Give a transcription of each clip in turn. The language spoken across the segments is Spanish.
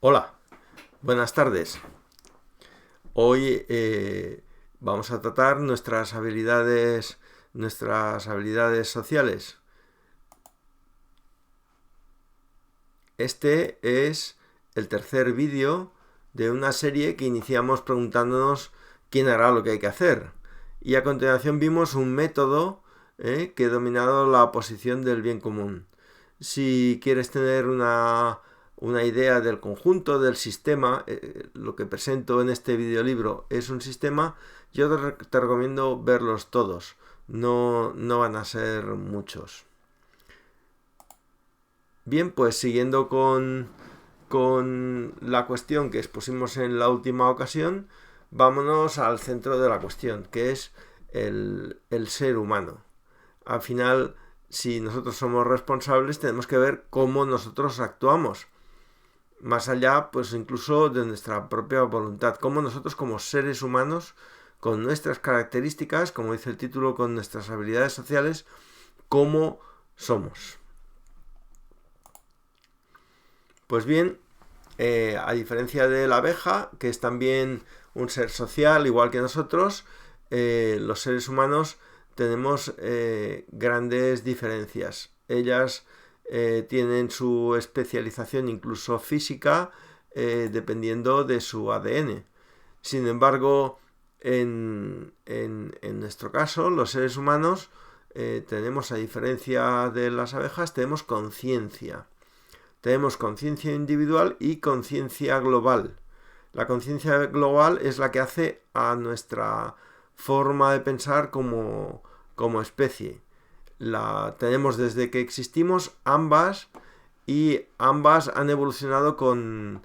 Hola, buenas tardes. Hoy vamos a tratar nuestras habilidades sociales. Este es el tercer vídeo de una serie que iniciamos preguntándonos quién hará lo que hay que hacer. Y a continuación vimos un método que ha dominado la posición del bien común. Si quieres tener una idea del conjunto del sistema, lo que presento en este videolibro es un sistema, yo te recomiendo verlos todos, no van a ser muchos. Bien, pues siguiendo con la cuestión que expusimos en la última ocasión, vámonos al centro de la cuestión, que es el ser humano. Al final, si nosotros somos responsables, tenemos que ver cómo nosotros actuamos. Más allá, pues incluso de nuestra propia voluntad. Cómo nosotros como seres humanos, con nuestras características, como dice el título, con nuestras habilidades sociales, cómo somos. Pues bien, a diferencia de la abeja, que es también un ser social igual que nosotros, los seres humanos tenemos grandes diferencias. Ellas tienen su especialización incluso física dependiendo de su ADN. Sin embargo, en nuestro caso, los seres humanos tenemos, a diferencia de las abejas, tenemos conciencia. Tenemos conciencia individual y conciencia global. La conciencia global es la que hace a nuestra forma de pensar como especie. La tenemos desde que existimos ambas y ambas han evolucionado con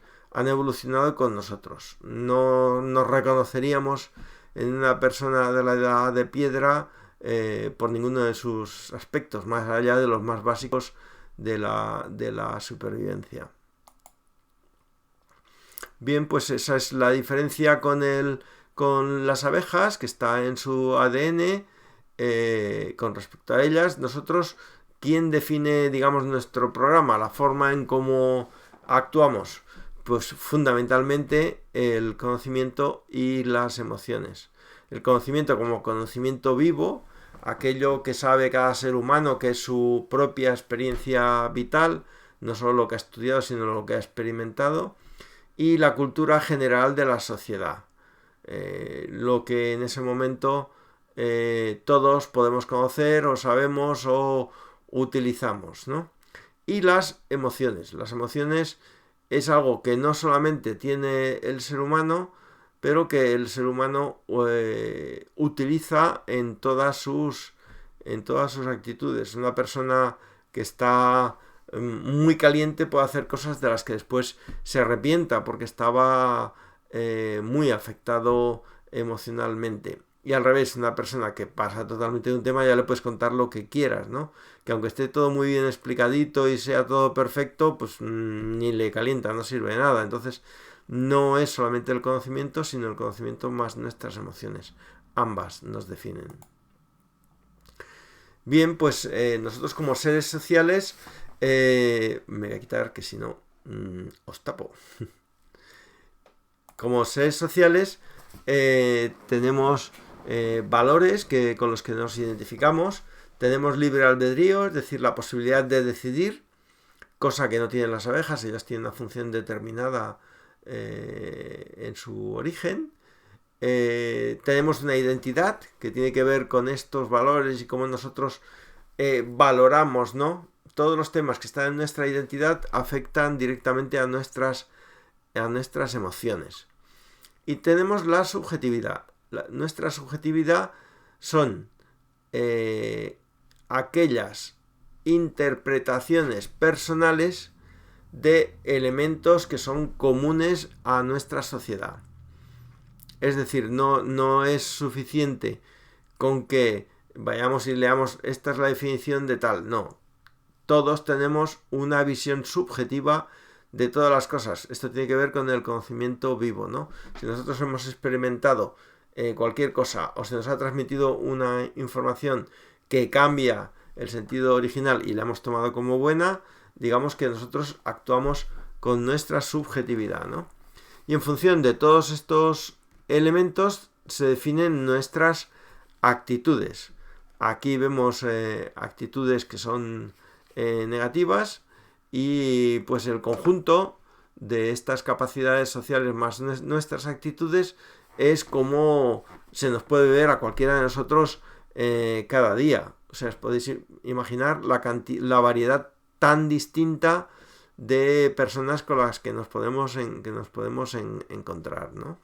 nosotros. No nos reconoceríamos en una persona de la edad de piedra por ninguno de sus aspectos, más allá de los más básicos de la supervivencia. Bien, pues esa es la diferencia con las abejas, que está en su ADN. Con respecto a ellas, nosotros, ¿quién define, digamos, nuestro programa, la forma en cómo actuamos? Pues fundamentalmente el conocimiento y las emociones. El conocimiento como conocimiento vivo, aquello que sabe cada ser humano, que es su propia experiencia vital, no solo lo que ha estudiado, sino lo que ha experimentado, y la cultura general de la sociedad. Lo que en ese momento todos podemos conocer o sabemos o utilizamos, ¿no? Y las emociones. Las emociones es algo que no solamente tiene el ser humano, pero que el ser humano utiliza en todas sus actitudes. Una persona que está muy caliente puede hacer cosas de las que después se arrepienta porque estaba muy afectado emocionalmente. Y al revés, una persona que pasa totalmente de un tema ya le puedes contar lo que quieras, ¿no? Que aunque esté todo muy bien explicadito y sea todo perfecto, pues ni le calienta, no sirve de nada. Entonces, no es solamente el conocimiento, sino el conocimiento más nuestras emociones. Ambas nos definen. Bien, pues nosotros como seres sociales, me voy a quitar que si no os tapo. Como seres sociales tenemos valores con los que nos identificamos, tenemos libre albedrío, es decir, la posibilidad de decidir, cosa que no tienen las abejas, ellas tienen una función determinada en su origen. Tenemos una identidad que tiene que ver con estos valores y cómo nosotros valoramos, ¿no? Todos los temas que están en nuestra identidad afectan directamente a nuestras emociones. Y tenemos la subjetividad. Nuestra subjetividad son aquellas interpretaciones personales de elementos que son comunes a nuestra sociedad. Es decir, no es suficiente con que vayamos y leamos esta es la definición de tal. No. Todos tenemos una visión subjetiva de todas las cosas. Esto tiene que ver con el conocimiento vivo, ¿no? Si nosotros hemos experimentado cualquier cosa o se nos ha transmitido una información que cambia el sentido original y la hemos tomado como buena, digamos que nosotros actuamos con nuestra subjetividad, ¿no? Y en función de todos estos elementos se definen nuestras actitudes. Aquí vemos actitudes que son negativas, y pues el conjunto de estas capacidades sociales más nuestras actitudes es como se nos puede ver a cualquiera de nosotros cada día. O sea, os podéis imaginar la variedad tan distinta de personas con las que nos podemos encontrar, ¿no?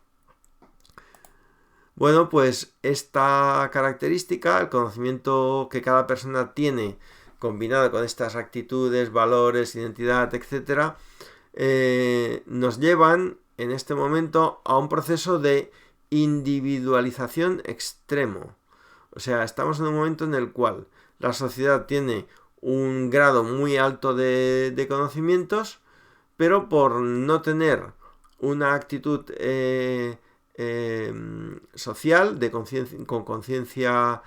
Bueno, pues esta característica, el conocimiento que cada persona tiene combinado con estas actitudes, valores, identidad, etcétera, nos llevan en este momento a un proceso de individualización extremo. O sea, estamos en un momento en el cual la sociedad tiene un grado muy alto de conocimientos, pero por no tener una actitud social, con conciencia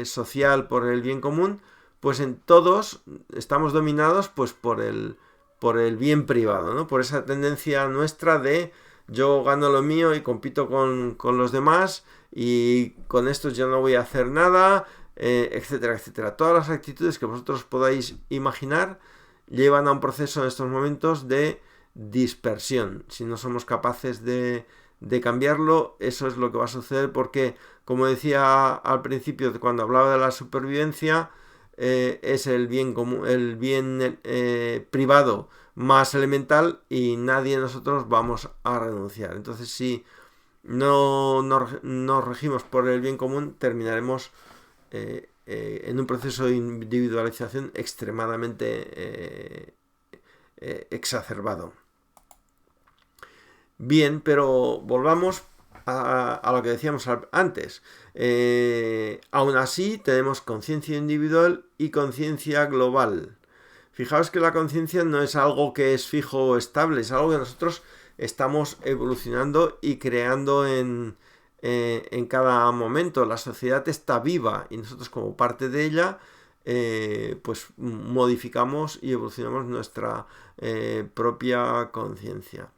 social por el bien común, pues en todos estamos dominados pues por el bien privado, ¿no? Por esa tendencia nuestra de yo gano lo mío y compito con los demás, y con estos yo no voy a hacer nada, etcétera, etcétera. Todas las actitudes que vosotros podáis imaginar llevan a un proceso en estos momentos de dispersión. Si no somos capaces de cambiarlo, eso es lo que va a suceder, porque, como decía al principio cuando hablaba de la supervivencia, es el bien común, el bien privado más elemental, y nadie de nosotros vamos a renunciar. Entonces, si no nos regimos por el bien común, terminaremos en un proceso de individualización extremadamente exacerbado. Bien, pero volvamos a lo que decíamos antes. Aún así, tenemos conciencia individual y conciencia global. Fijaos que la conciencia no es algo que es fijo o estable, es algo que nosotros estamos evolucionando y creando en cada momento. La sociedad está viva y nosotros, como parte de ella, pues modificamos y evolucionamos nuestra propia conciencia.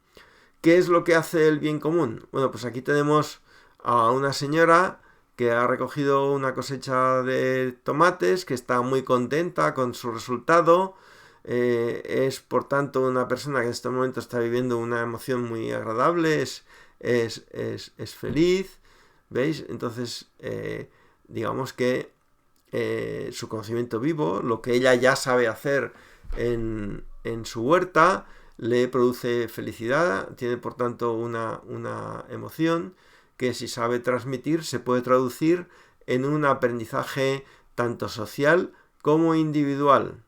¿Qué es lo que hace el bien común? Bueno, pues aquí tenemos a una señora que ha recogido una cosecha de tomates, que está muy contenta con su resultado. Es por tanto una persona que en este momento está viviendo una emoción muy agradable, es feliz, ¿veis? Entonces, digamos que su conocimiento vivo, lo que ella ya sabe hacer en su huerta, le produce felicidad, tiene por tanto una emoción que, si sabe transmitir, se puede traducir en un aprendizaje tanto social como individual.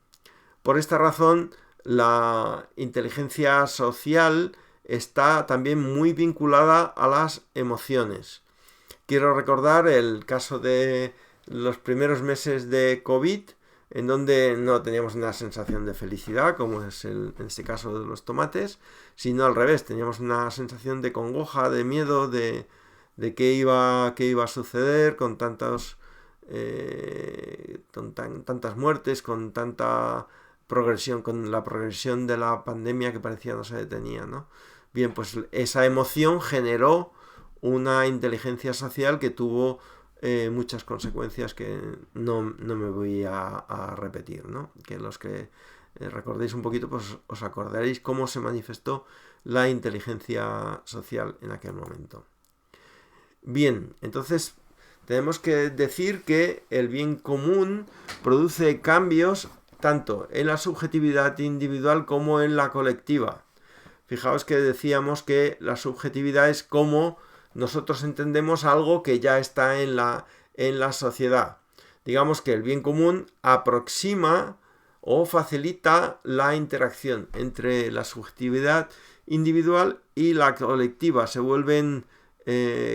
Por esta razón, la inteligencia social está también muy vinculada a las emociones. Quiero recordar el caso de los primeros meses de COVID, en donde no teníamos una sensación de felicidad, como es en este caso de los tomates, sino al revés, teníamos una sensación de congoja, de miedo, de qué iba a suceder con tantas muertes, con tanta progresión, con la progresión de la pandemia que parecía no se detenía, ¿no? Bien, pues esa emoción generó una inteligencia social que tuvo muchas consecuencias que no me voy a repetir, ¿no? Que los que recordéis un poquito, pues os acordaréis cómo se manifestó la inteligencia social en aquel momento. Bien, entonces tenemos que decir que el bien común produce cambios tanto en la subjetividad individual como en la colectiva. Fijaos que decíamos que la subjetividad es como nosotros entendemos algo que ya está en la sociedad. Digamos que el bien común aproxima o facilita la interacción entre la subjetividad individual y la colectiva. Se vuelven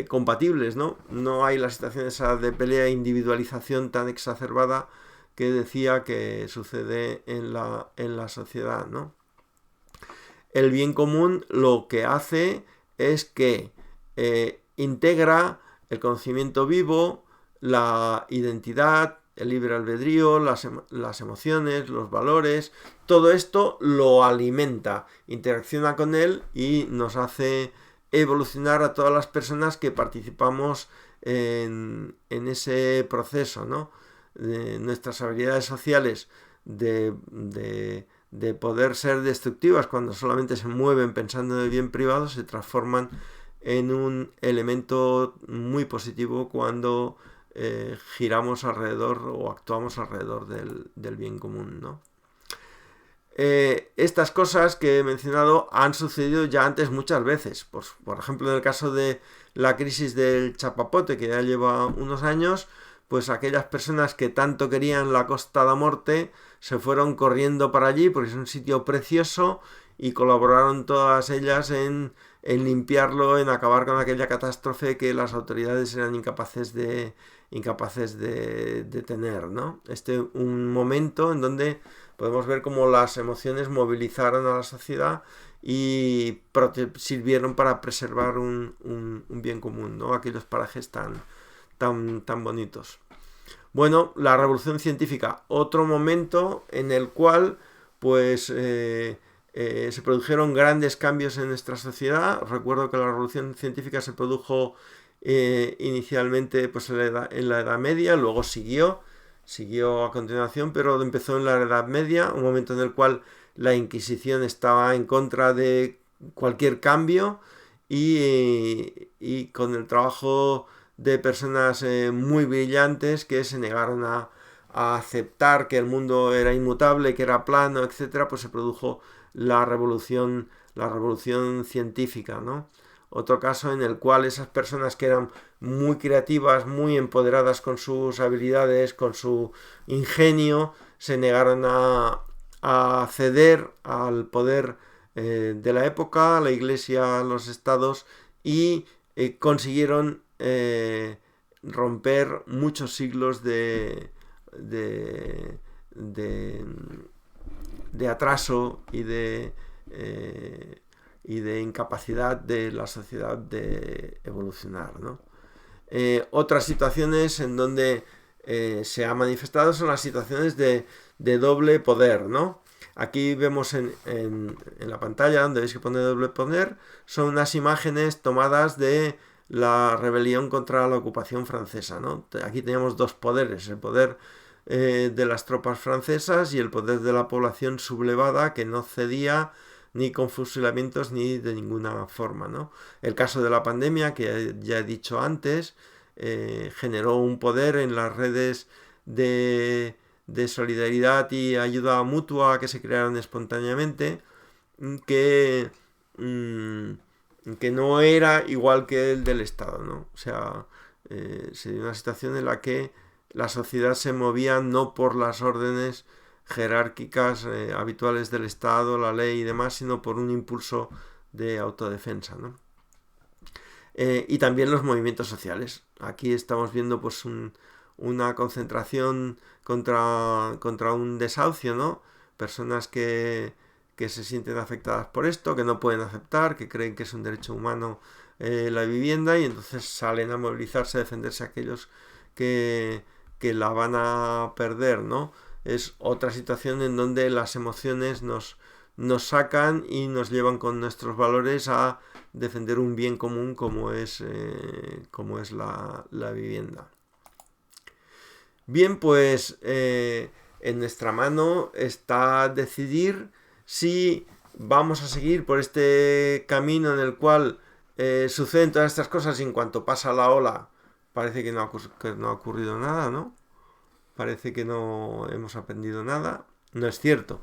compatibles, ¿no? No hay la situación esa de pelea e individualización tan exacerbada que decía que sucede en la sociedad, ¿no? El bien común lo que hace es que integra el conocimiento vivo, la identidad, el libre albedrío, las emociones, los valores, todo esto lo alimenta, interacciona con él y nos hace evolucionar a todas las personas que participamos en ese proceso, ¿no? Nuestras habilidades sociales de poder ser destructivas cuando solamente se mueven pensando en el bien privado se transforman en un elemento muy positivo cuando giramos alrededor o actuamos alrededor del bien común, ¿no? Estas cosas que he mencionado han sucedido ya antes muchas veces. Por ejemplo, en el caso de la crisis del Chapapote, que ya lleva unos años, pues aquellas personas que tanto querían la Costa da Morte se fueron corriendo para allí porque es un sitio precioso y colaboraron todas ellas en limpiarlo, en acabar con aquella catástrofe que las autoridades eran incapaces de detener, ¿no? Un momento en donde podemos ver cómo las emociones movilizaron a la sociedad y sirvieron para preservar un bien común, ¿no? Aquellos parajes tan bonitos. Bueno, la revolución científica, otro momento en el cual pues se produjeron grandes cambios en nuestra sociedad. Recuerdo que la revolución científica se produjo inicialmente pues en la Edad Media, luego siguió a continuación, pero empezó en la Edad Media, un momento en el cual la Inquisición estaba en contra de cualquier cambio y con el trabajo de personas muy brillantes que se negaron a aceptar que el mundo era inmutable, que era plano, etcétera, pues se produjo la revolución científica, ¿no? Otro caso en el cual esas personas que eran muy creativas, muy empoderadas con sus habilidades, con su ingenio, se negaron a ceder al poder de la época, la Iglesia, los estados, y consiguieron romper muchos siglos de atraso y de incapacidad de la sociedad de evolucionar, ¿no? Otras situaciones en donde se ha manifestado son las situaciones de doble poder, ¿no? Aquí vemos en la pantalla donde veis que pone doble poder, son unas imágenes tomadas de la rebelión contra la ocupación francesa, ¿no? Aquí teníamos dos poderes, el poder de las tropas francesas y el poder de la población sublevada que no cedía ni con fusilamientos ni de ninguna forma, ¿no? El caso de la pandemia, que ya he dicho antes, generó un poder en las redes de solidaridad y ayuda mutua que se crearon espontáneamente que no era igual que el del Estado, ¿no? O sea, se dio una situación en la que la sociedad se movía no por las órdenes jerárquicas habituales del Estado, la ley y demás, sino por un impulso de autodefensa, ¿no? Y también los movimientos sociales. Aquí estamos viendo pues una concentración contra un desahucio, ¿no? Personas que se sienten afectadas por esto, que no pueden aceptar, que creen que es un derecho humano la vivienda y entonces salen a movilizarse, a defenderse a aquellos que la van a perder, ¿no? Es otra situación en donde las emociones nos sacan y nos llevan con nuestros valores a defender un bien común como es la vivienda. Bien, pues en nuestra mano está decidir si vamos a seguir por este camino en el cual suceden todas estas cosas y en cuanto pasa la ola parece que no ha ocurrido nada, ¿no? Parece que no hemos aprendido nada. No es cierto.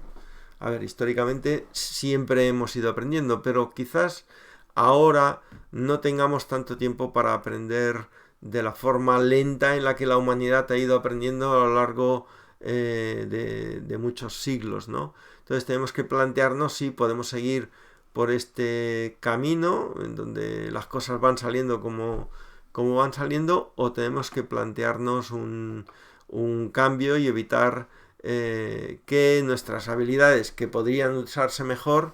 A ver, históricamente siempre hemos ido aprendiendo, pero quizás ahora no tengamos tanto tiempo para aprender de la forma lenta en la que la humanidad ha ido aprendiendo a lo largo de muchos siglos, ¿no? Entonces tenemos que plantearnos si podemos seguir por este camino en donde las cosas van saliendo como van saliendo, o tenemos que plantearnos un cambio y evitar que nuestras habilidades que podrían usarse mejor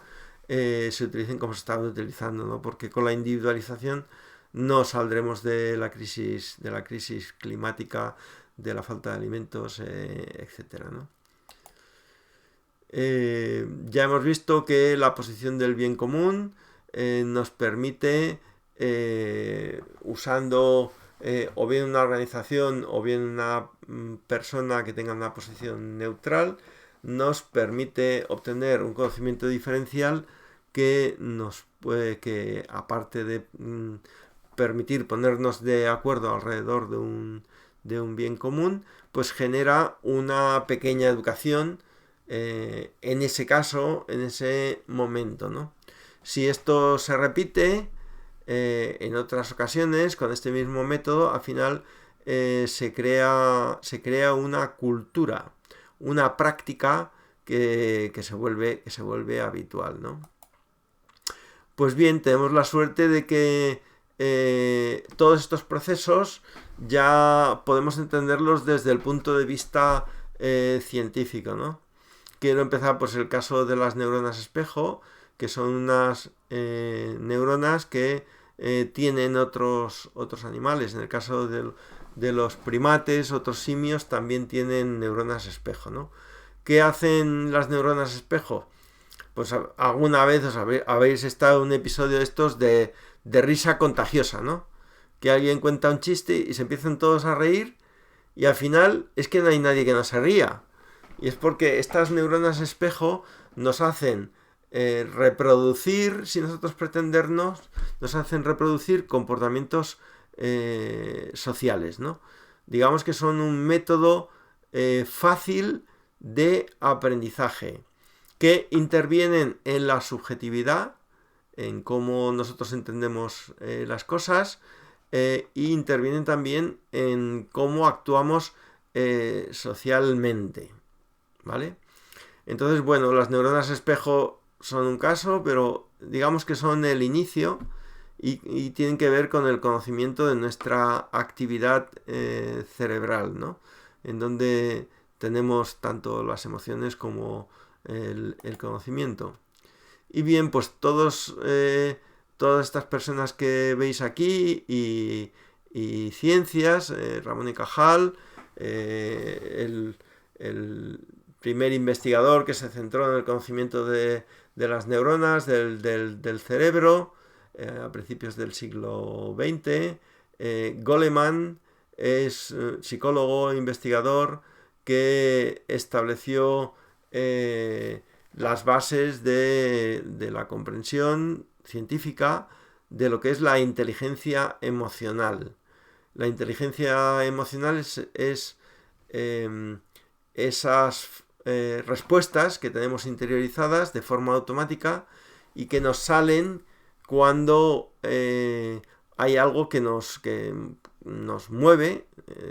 se utilicen como se estaban utilizando, ¿no? Porque con la individualización no saldremos de la crisis climática, de la falta de alimentos, etcétera, ¿no? Ya hemos visto que la posición del bien común nos permite, usando o bien una organización o bien una persona que tenga una posición neutral, nos permite obtener un conocimiento diferencial que nos puede, que aparte de permitir ponernos de acuerdo alrededor de un bien común, pues genera una pequeña educación en ese caso, en ese momento, ¿no? Si esto se repite en otras ocasiones con este mismo método, al final se crea una cultura, una práctica que se vuelve habitual, ¿no? Pues bien, tenemos la suerte de que todos estos procesos ya podemos entenderlos desde el punto de vista científico, ¿no? Quiero empezar pues el caso de las neuronas espejo, que son unas neuronas que tienen otros animales. En el caso de los primates, otros simios también tienen neuronas espejo, ¿no? ¿Qué hacen las neuronas espejo? Pues alguna vez habéis estado en un episodio de estos de risa contagiosa, ¿no? Que alguien cuenta un chiste y se empiezan todos a reír y al final es que no hay nadie que no se ría. Y es porque estas neuronas espejo nos hacen reproducir, si nosotros pretendernos, nos hacen reproducir comportamientos sociales, ¿no? Digamos que son un método fácil de aprendizaje, que intervienen en la subjetividad, en cómo nosotros entendemos las cosas, e intervienen también en cómo actuamos socialmente, ¿vale? Entonces, bueno, las neuronas espejo son un caso, pero digamos que son el inicio y tienen que ver con el conocimiento de nuestra actividad cerebral, ¿no? En donde tenemos tanto las emociones como el conocimiento. Y bien, pues todas estas personas que veis aquí y ciencias, Ramón y Cajal, el primer investigador que se centró en el conocimiento de las neuronas, del cerebro, a principios del siglo XX. Goleman es psicólogo, investigador, que estableció las bases de la comprensión científica de lo que es la inteligencia emocional. La inteligencia emocional es esas respuestas que tenemos interiorizadas de forma automática y que nos salen cuando hay algo que nos mueve,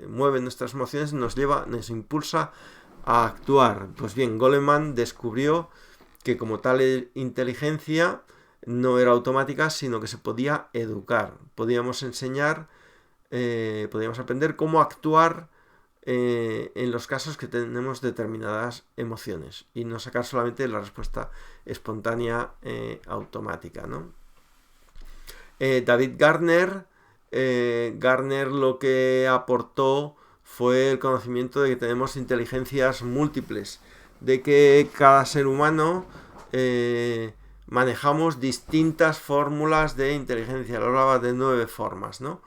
mueve nuestras emociones, nos impulsa a actuar. Pues bien, Goleman descubrió que como tal inteligencia no era automática, sino que se podía educar. Podíamos enseñar, podíamos aprender cómo actuar en los casos que tenemos determinadas emociones y no sacar solamente la respuesta espontánea automática, ¿no? David Gardner lo que aportó fue el conocimiento de que tenemos inteligencias múltiples, de que cada ser humano manejamos distintas fórmulas de inteligencia. Él hablaba de 9 formas, ¿no?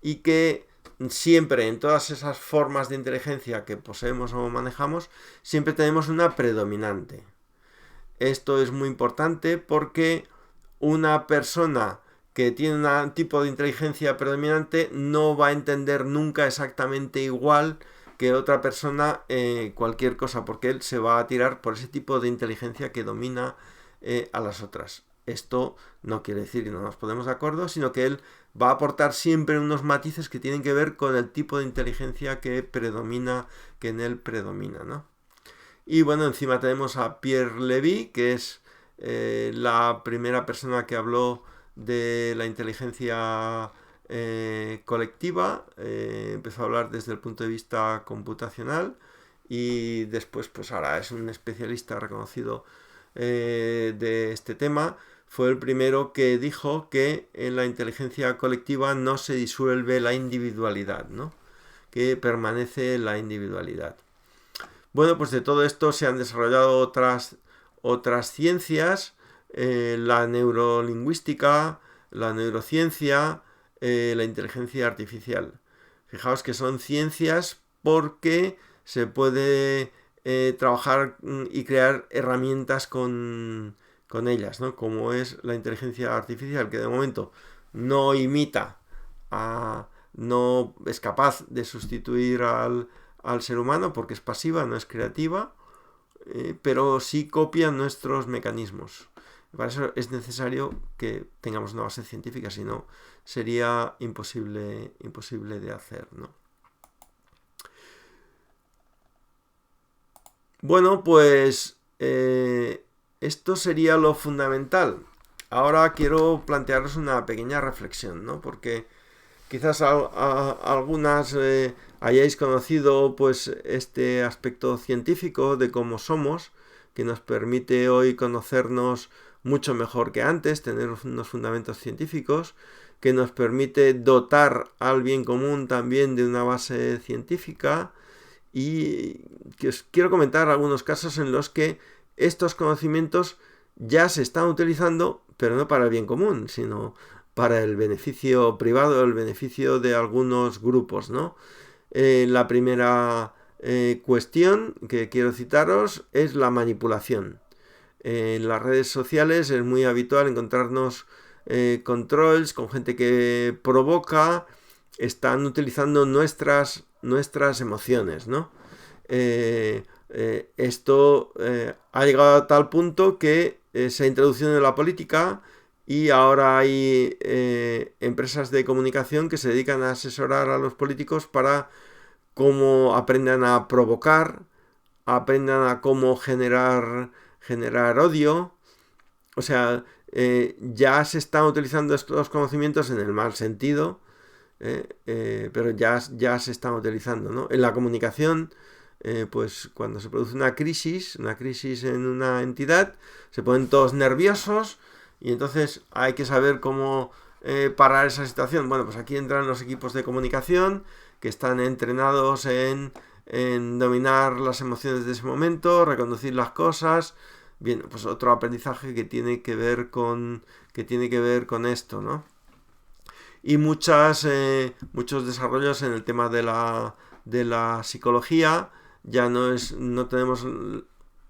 Y que siempre en todas esas formas de inteligencia que poseemos o manejamos, siempre tenemos una predominante. Esto es muy importante porque una persona que tiene un tipo de inteligencia predominante no va a entender nunca exactamente igual que otra persona cualquier cosa, porque él se va a tirar por ese tipo de inteligencia que domina a las otras. Esto no quiere decir que no nos ponemos de acuerdo, sino que él va a aportar siempre unos matices que tienen que ver con el tipo de inteligencia que predomina, que en él predomina, ¿no? Y bueno, encima tenemos a Pierre Levy, que es la primera persona que habló de la inteligencia colectiva. Empezó a hablar desde el punto de vista computacional y después, pues ahora es un especialista reconocido de este tema. Fue el primero que dijo que en la inteligencia colectiva no se disuelve la individualidad, ¿no? Que que permanece la individualidad. Bueno, pues de todo esto se han desarrollado otras ciencias, la neurolingüística, la neurociencia, la inteligencia artificial. Fijaos que son ciencias porque se puede trabajar y crear herramientas con ellas, ¿no? Como es la inteligencia artificial, que de momento no imita, no es capaz de sustituir al ser humano porque es pasiva, no es creativa, pero sí copia nuestros mecanismos. Para eso es necesario que tengamos una base científica, si no sería imposible de hacer, ¿no? Bueno, pues esto sería lo fundamental. Ahora quiero plantearos una pequeña reflexión, ¿no? Porque quizás algunas hayáis conocido pues este aspecto científico de cómo somos, que nos permite hoy conocernos mucho mejor que antes, tener unos fundamentos científicos, que nos permite dotar al bien común también de una base científica, y que os quiero comentar algunos casos en los que estos conocimientos ya se están utilizando, pero no para el bien común, sino para el beneficio privado, el beneficio de algunos grupos, ¿no? La primera cuestión que quiero citaros es la manipulación. En las redes sociales es muy habitual encontrarnos con trolls, con gente que provoca, están utilizando nuestras emociones, ¿no? Esto ha llegado a tal punto que se ha introducido en la política y ahora hay empresas de comunicación que se dedican a asesorar a los políticos para cómo aprendan a provocar, aprendan a cómo generar odio. O sea, ya se están utilizando estos conocimientos en el mal sentido, pero ya se están utilizando, ¿no? En la comunicación, pues cuando se produce una crisis en una entidad, se ponen todos nerviosos y entonces hay que saber cómo parar esa situación. Bueno, pues aquí entran los equipos de comunicación que están entrenados en dominar las emociones de ese momento, reconducir las cosas. Bien, pues otro aprendizaje que tiene que ver con esto, ¿no? Y muchos desarrollos en el tema de la psicología. Ya no tenemos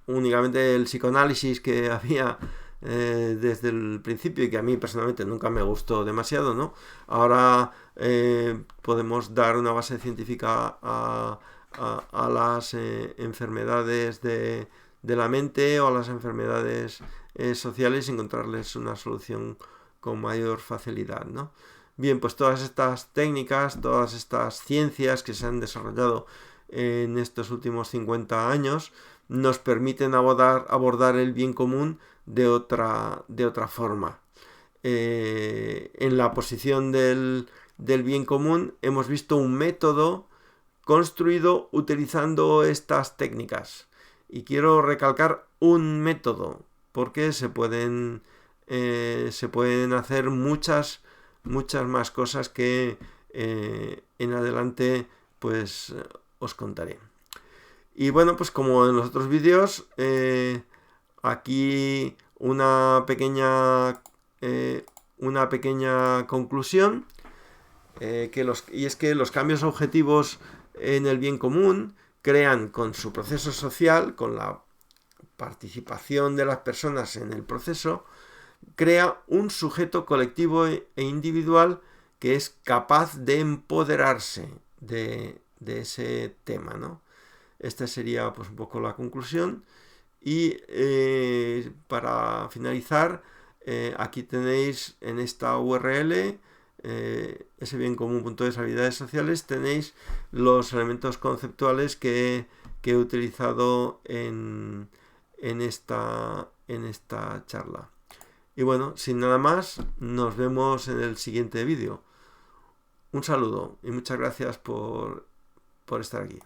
únicamente el psicoanálisis que había desde el principio y que a mí personalmente nunca me gustó demasiado, ¿no? Ahora podemos dar una base científica a las enfermedades de la mente o a las enfermedades sociales y encontrarles una solución con mayor facilidad, ¿no? Bien, pues todas estas técnicas, todas estas ciencias que se han desarrollado en estos últimos 50 años nos permiten abordar el bien común de otra forma. En la posición del bien común hemos visto un método construido utilizando estas técnicas. Y quiero recalcar un método, porque se pueden hacer muchas más cosas que en adelante pues os contaré. Y bueno, pues como en los otros vídeos, aquí una pequeña conclusión, y es que los cambios objetivos en el bien común crean, con su proceso social, con la participación de las personas en el proceso, crea un sujeto colectivo e individual que es capaz de empoderarse de ese tema, ¿no? Esta sería pues un poco la conclusión. Y para finalizar, aquí tenéis en esta URL sbiencomún.es habilidades sociales, tenéis los elementos conceptuales que he utilizado en esta charla. Y bueno, sin nada más, nos vemos en el siguiente vídeo. Un saludo y muchas gracias por estar aquí.